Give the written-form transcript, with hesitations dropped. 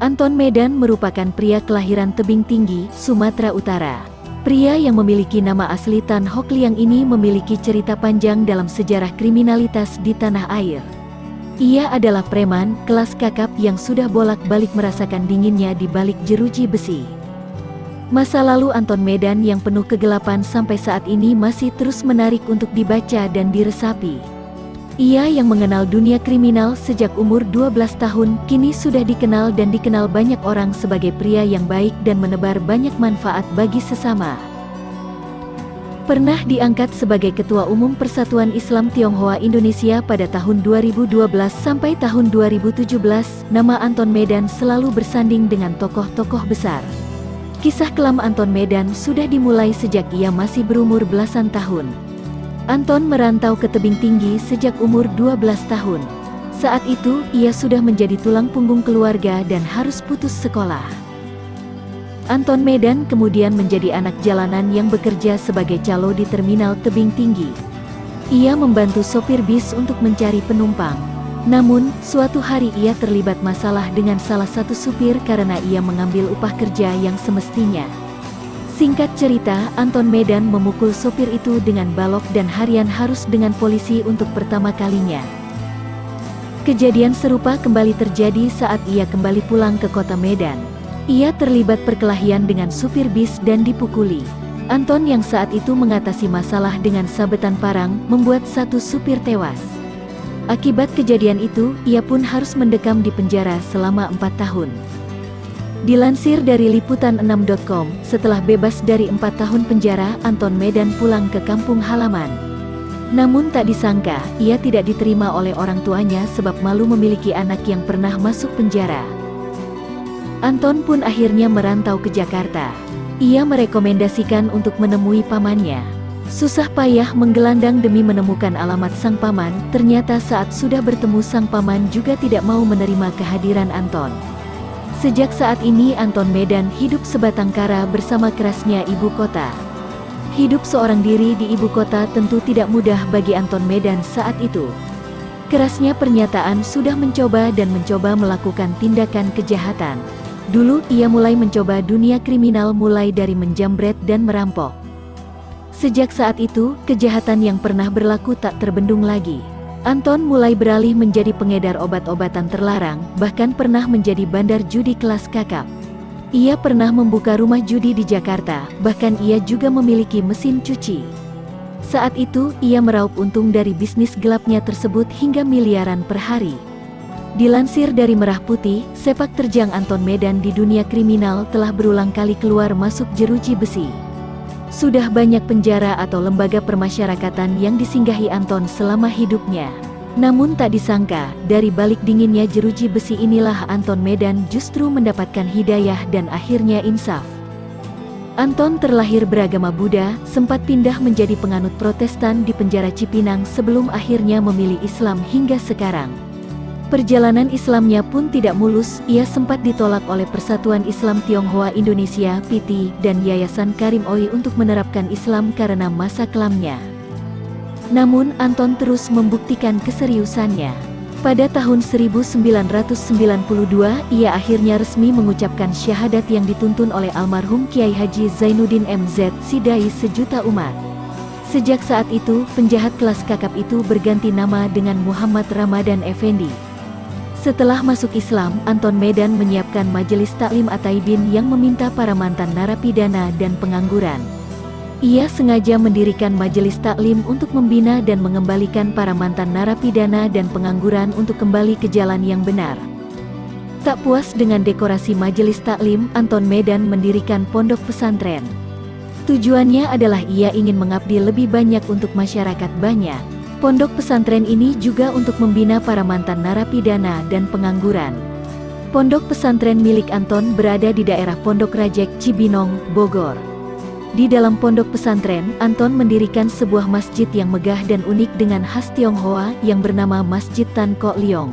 Anton Medan merupakan pria kelahiran Tebing Tinggi, Sumatera Utara. Pria yang memiliki nama asli Tan Hock Liang ini memiliki cerita panjang dalam sejarah kriminalitas di tanah air. Ia adalah preman, kelas kakap yang sudah bolak-balik merasakan dinginnya di balik jeruji besi. Masa lalu Anton Medan yang penuh kegelapan sampai saat ini masih terus menarik untuk dibaca dan diresapi. Ia yang mengenal dunia kriminal sejak umur 12 tahun, kini sudah dikenal dan dikenal banyak orang sebagai pria yang baik dan menebar banyak manfaat bagi sesama. Pernah diangkat sebagai Ketua Umum Persatuan Islam Tionghoa Indonesia pada tahun 2012 sampai tahun 2017, nama Anton Medan selalu bersanding dengan tokoh-tokoh besar. Kisah kelam Anton Medan sudah dimulai sejak ia masih berumur belasan tahun. Anton merantau ke Tebing Tinggi sejak umur 12 tahun. Saat itu, ia sudah menjadi tulang punggung keluarga dan harus putus sekolah. Anton Medan kemudian menjadi anak jalanan yang bekerja sebagai calo di terminal Tebing Tinggi. Ia membantu sopir bis untuk mencari penumpang. Namun, suatu hari ia terlibat masalah dengan salah satu supir karena ia mengambil upah kerja yang semestinya. Singkat cerita, Anton Medan memukul sopir itu dengan balok dan harian harus dengan polisi untuk pertama kalinya. Kejadian serupa kembali terjadi saat ia kembali pulang ke kota Medan. Ia terlibat perkelahian dengan supir bis dan dipukuli. Anton yang saat itu mengatasi masalah dengan sabetan parang, membuat satu supir tewas. Akibat kejadian itu, ia pun harus mendekam di penjara selama 4 tahun. Dilansir dari Liputan6.com, setelah bebas dari 4 tahun penjara, Anton Medan pulang ke kampung halaman. Namun tak disangka, ia tidak diterima oleh orang tuanya sebab malu memiliki anak yang pernah masuk penjara. Anton pun akhirnya merantau ke Jakarta. Ia merekomendasikan untuk menemui pamannya. Susah payah menggelandang demi menemukan alamat sang paman, ternyata saat sudah bertemu sang paman juga tidak mau menerima kehadiran Anton. Sejak saat ini Anton Medan hidup sebatang kara bersama kerasnya ibu kota. Hidup seorang diri di ibu kota tentu tidak mudah bagi Anton Medan saat itu. Kerasnya pernyataan sudah mencoba melakukan tindakan kejahatan. Dulu ia mulai mencoba dunia kriminal mulai dari menjamret dan merampok. Sejak saat itu, kejahatan yang pernah berlaku tak terbendung lagi. Anton mulai beralih menjadi pengedar obat-obatan terlarang, bahkan pernah menjadi bandar judi kelas kakap. Ia pernah membuka rumah judi di Jakarta, bahkan ia juga memiliki mesin cuci. Saat itu, ia meraup untung dari bisnis gelapnya tersebut hingga miliaran per hari. Dilansir dari Merah Putih, sepak terjang Anton Medan di dunia kriminal telah berulang kali keluar masuk jeruji besi. Sudah banyak penjara atau lembaga permasyarakatan yang disinggahi Anton selama hidupnya. Namun tak disangka, dari balik dinginnya jeruji besi inilah Anton Medan justru mendapatkan hidayah dan akhirnya insaf. Anton terlahir beragama Buddha, sempat pindah menjadi penganut Protestan di penjara Cipinang sebelum akhirnya memilih Islam hingga sekarang. Perjalanan Islamnya pun tidak mulus, ia sempat ditolak oleh Persatuan Islam Tionghoa Indonesia (PT) dan Yayasan Karim Oi untuk menerapkan Islam karena masa kelamnya. Namun Anton terus membuktikan keseriusannya. Pada tahun 1992, ia akhirnya resmi mengucapkan syahadat yang dituntun oleh almarhum Kiai Haji Zainuddin MZ, Sidai sejuta umat. Sejak saat itu, penjahat kelas kakap itu berganti nama dengan Muhammad Ramadan Effendi. Setelah masuk Islam, Anton Medan menyiapkan Majelis Taklim At-Taibin yang meminta para mantan narapidana dan pengangguran. Ia sengaja mendirikan majelis taklim untuk membina dan mengembalikan para mantan narapidana dan pengangguran untuk kembali ke jalan yang benar. Tak puas dengan dekorasi majelis taklim, Anton Medan mendirikan pondok pesantren. Tujuannya adalah ia ingin mengabdi lebih banyak untuk masyarakat banyak. Pondok pesantren ini juga untuk membina para mantan narapidana dan pengangguran. Pondok pesantren milik Anton berada di daerah Pondok Rajek, Cibinong, Bogor. Di dalam pondok pesantren, Anton mendirikan sebuah masjid yang megah dan unik dengan khas Tionghoa yang bernama Masjid Tan Kok Leong.